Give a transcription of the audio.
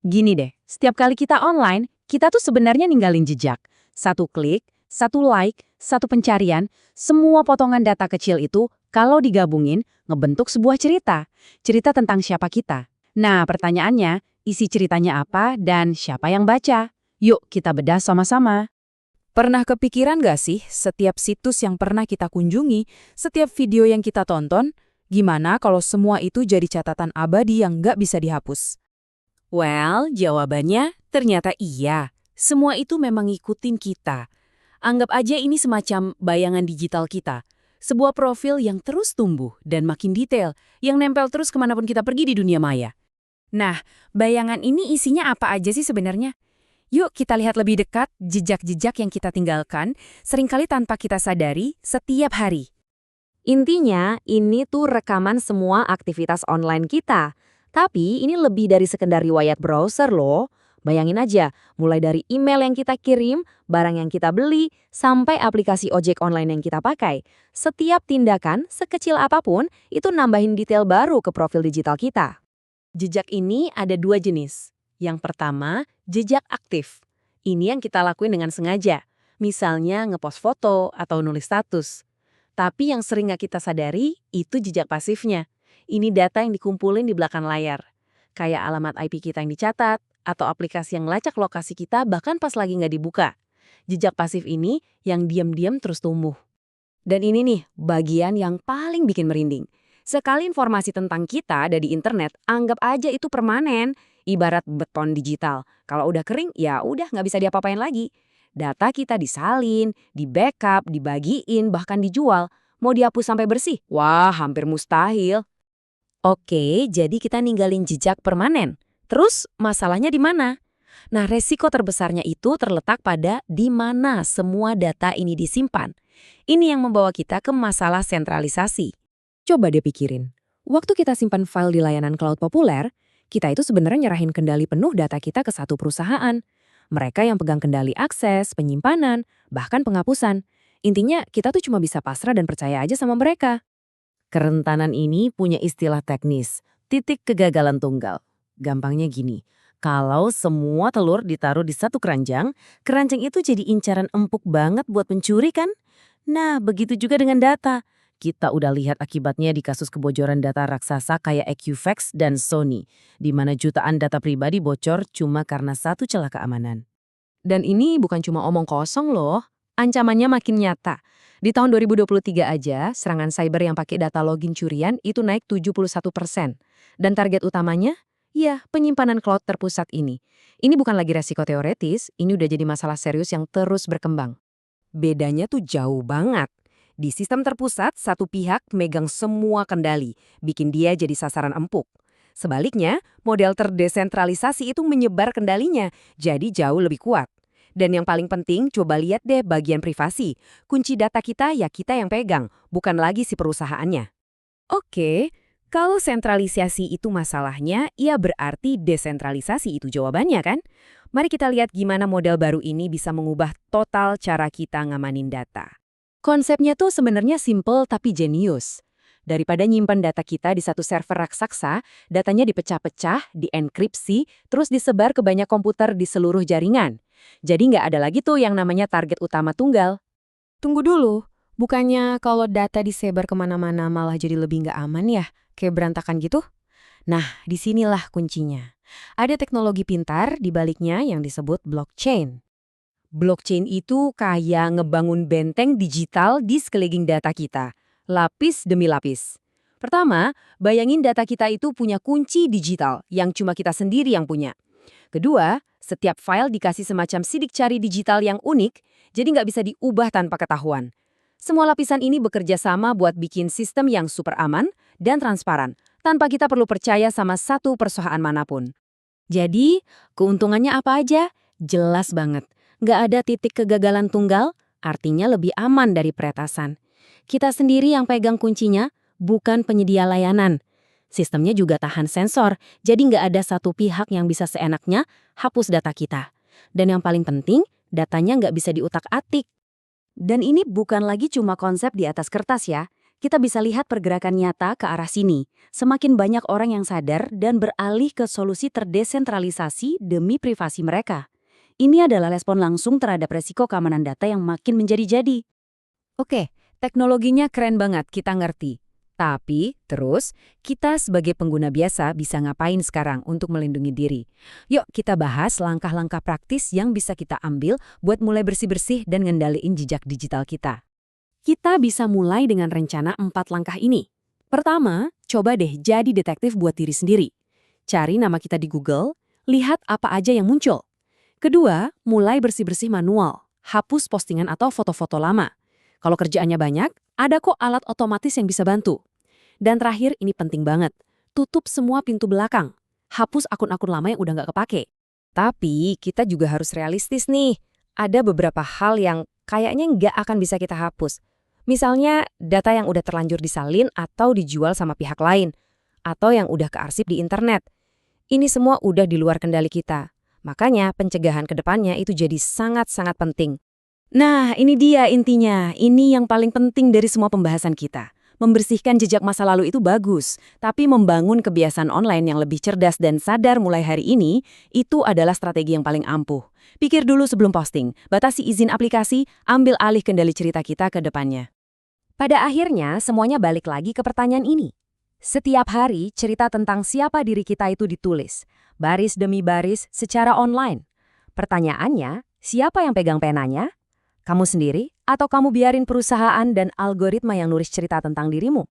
Gini deh, setiap kali kita online, kita tuh sebenarnya ninggalin jejak. Satu klik, satu like, satu pencarian, semua potongan data kecil itu kalau digabungin ngebentuk sebuah cerita. Cerita tentang siapa kita. Nah, pertanyaannya, isi ceritanya apa dan siapa yang baca? Yuk kita bedah sama-sama. Pernah kepikiran gak sih setiap situs yang pernah kita kunjungi, setiap video yang kita tonton, gimana kalau semua itu jadi catatan abadi yang gak bisa dihapus? Well, jawabannya ternyata iya. Semua itu memang ngikutin kita. Anggap aja ini semacam bayangan digital kita. Sebuah profil yang terus tumbuh dan makin detail, yang nempel terus kemanapun kita pergi di dunia maya. Nah, bayangan ini isinya apa aja sih sebenarnya? Yuk kita lihat lebih dekat jejak-jejak yang kita tinggalkan, seringkali tanpa kita sadari, setiap hari. Intinya, ini tuh rekaman semua aktivitas online kita. Tapi ini lebih dari sekedar riwayat browser loh. Bayangin aja, mulai dari email yang kita kirim, barang yang kita beli, sampai aplikasi ojek online yang kita pakai. Setiap tindakan, sekecil apapun, itu nambahin detail baru ke profil digital kita. Jejak ini ada dua jenis. Yang pertama, jejak aktif. Ini yang kita lakuin dengan sengaja. Misalnya ngepost foto atau nulis status. Tapi yang sering nggak kita sadari, itu jejak pasifnya. Ini data yang dikumpulin di belakang layar. Kayak alamat IP kita yang dicatat, atau aplikasi yang ngelacak lokasi kita bahkan pas lagi nggak dibuka. Jejak pasif ini yang diam-diam terus tumbuh. Dan ini nih, bagian yang paling bikin merinding. Sekali informasi tentang kita ada di internet, anggap aja itu permanen. Ibarat beton digital. Kalau udah kering, ya udah nggak bisa diapa-apain lagi. Data kita disalin, di-backup, dibagiin, bahkan dijual. Mau dihapus sampai bersih? Wah, hampir mustahil. Oke, jadi kita ninggalin jejak permanen. Terus masalahnya di mana? Nah, resiko terbesarnya itu terletak pada di mana semua data ini disimpan. Ini yang membawa kita ke masalah sentralisasi. Coba deh pikirin. Waktu kita simpan file di layanan cloud populer, kita itu sebenarnya nyerahin kendali penuh data kita ke satu perusahaan. Mereka yang pegang kendali akses, penyimpanan, bahkan penghapusan. Intinya, kita tuh cuma bisa pasrah dan percaya aja sama mereka. Kerentanan ini punya istilah teknis, titik kegagalan tunggal. Gampangnya gini, kalau semua telur ditaruh di satu keranjang, keranjang itu jadi incaran empuk banget buat pencuri kan? Nah, begitu juga dengan data. Kita udah lihat akibatnya di kasus kebocoran data raksasa kayak Equifax dan Sony, di mana jutaan data pribadi bocor cuma karena satu celah keamanan. Dan ini bukan cuma omong kosong loh, ancamannya makin nyata. Di tahun 2023 aja, serangan cyber yang pakai data login curian itu naik 71%. Dan target utamanya? Ya, penyimpanan cloud terpusat ini. Ini bukan lagi resiko teoretis, ini udah jadi masalah serius yang terus berkembang. Bedanya tuh jauh banget. Di sistem terpusat, satu pihak megang semua kendali, bikin dia jadi sasaran empuk. Sebaliknya, model terdesentralisasi itu menyebar kendalinya, jadi jauh lebih kuat. Dan yang paling penting, coba lihat deh bagian privasi. Kunci data kita ya kita yang pegang, bukan lagi si perusahaannya. Oke, kalau sentralisasi itu masalahnya, ya berarti desentralisasi itu jawabannya kan? Mari kita lihat gimana model baru ini bisa mengubah total cara kita ngamanin data. Konsepnya tuh sebenarnya simple tapi jenius. Daripada nyimpan data kita di satu server raksasa, datanya dipecah-pecah, dienkripsi, terus disebar ke banyak komputer di seluruh jaringan. Jadi nggak ada lagi tuh yang namanya target utama tunggal. Tunggu dulu, bukannya kalau data disebar kemana-mana malah jadi lebih nggak aman ya? Kayak berantakan gitu? Nah, disinilah kuncinya. Ada teknologi pintar di baliknya yang disebut blockchain. Blockchain itu kayak ngebangun benteng digital di sekeliling data kita, lapis demi lapis. Pertama, bayangin data kita itu punya kunci digital yang cuma kita sendiri yang punya. Kedua, setiap file dikasih semacam sidik jari digital yang unik, jadi nggak bisa diubah tanpa ketahuan. Semua lapisan ini bekerja sama buat bikin sistem yang super aman dan transparan, tanpa kita perlu percaya sama satu perusahaan manapun. Jadi, keuntungannya apa aja? Jelas banget. Nggak ada titik kegagalan tunggal, artinya lebih aman dari peretasan. Kita sendiri yang pegang kuncinya, bukan penyedia layanan. Sistemnya juga tahan sensor, jadi nggak ada satu pihak yang bisa seenaknya hapus data kita. Dan yang paling penting, datanya nggak bisa diutak-atik. Dan ini bukan lagi cuma konsep di atas kertas ya. Kita bisa lihat pergerakan nyata ke arah sini. Semakin banyak orang yang sadar dan beralih ke solusi terdesentralisasi demi privasi mereka. Ini adalah respon langsung terhadap resiko keamanan data yang makin menjadi-jadi. Oke, teknologinya keren banget, kita ngerti. Tapi, terus, kita sebagai pengguna biasa bisa ngapain sekarang untuk melindungi diri? Yuk kita bahas langkah-langkah praktis yang bisa kita ambil buat mulai bersih-bersih dan ngendaliin jejak digital kita. Kita bisa mulai dengan rencana 4 langkah ini. Pertama, coba deh jadi detektif buat diri sendiri. Cari nama kita di Google, lihat apa aja yang muncul. Kedua, mulai bersih-bersih manual, hapus postingan atau foto-foto lama. Kalau kerjaannya banyak, ada kok alat otomatis yang bisa bantu. Dan terakhir, ini penting banget. Tutup semua pintu belakang. Hapus akun-akun lama yang udah nggak kepake. Tapi, kita juga harus realistis nih. Ada beberapa hal yang kayaknya nggak akan bisa kita hapus. Misalnya, data yang udah terlanjur disalin atau dijual sama pihak lain. Atau yang udah kearsip di internet. Ini semua udah di luar kendali kita. Makanya, pencegahan ke depannya itu jadi sangat-sangat penting. Nah, ini dia intinya. Ini yang paling penting dari semua pembahasan kita. Membersihkan jejak masa lalu itu bagus, tapi membangun kebiasaan online yang lebih cerdas dan sadar mulai hari ini, itu adalah strategi yang paling ampuh. Pikir dulu sebelum posting, batasi izin aplikasi, ambil alih kendali cerita kita ke depannya. Pada akhirnya, semuanya balik lagi ke pertanyaan ini. Setiap hari, cerita tentang siapa diri kita itu ditulis, baris demi baris secara online. Pertanyaannya, siapa yang pegang penanya? Kamu sendiri? Atau kamu biarin perusahaan dan algoritma yang nulis cerita tentang dirimu?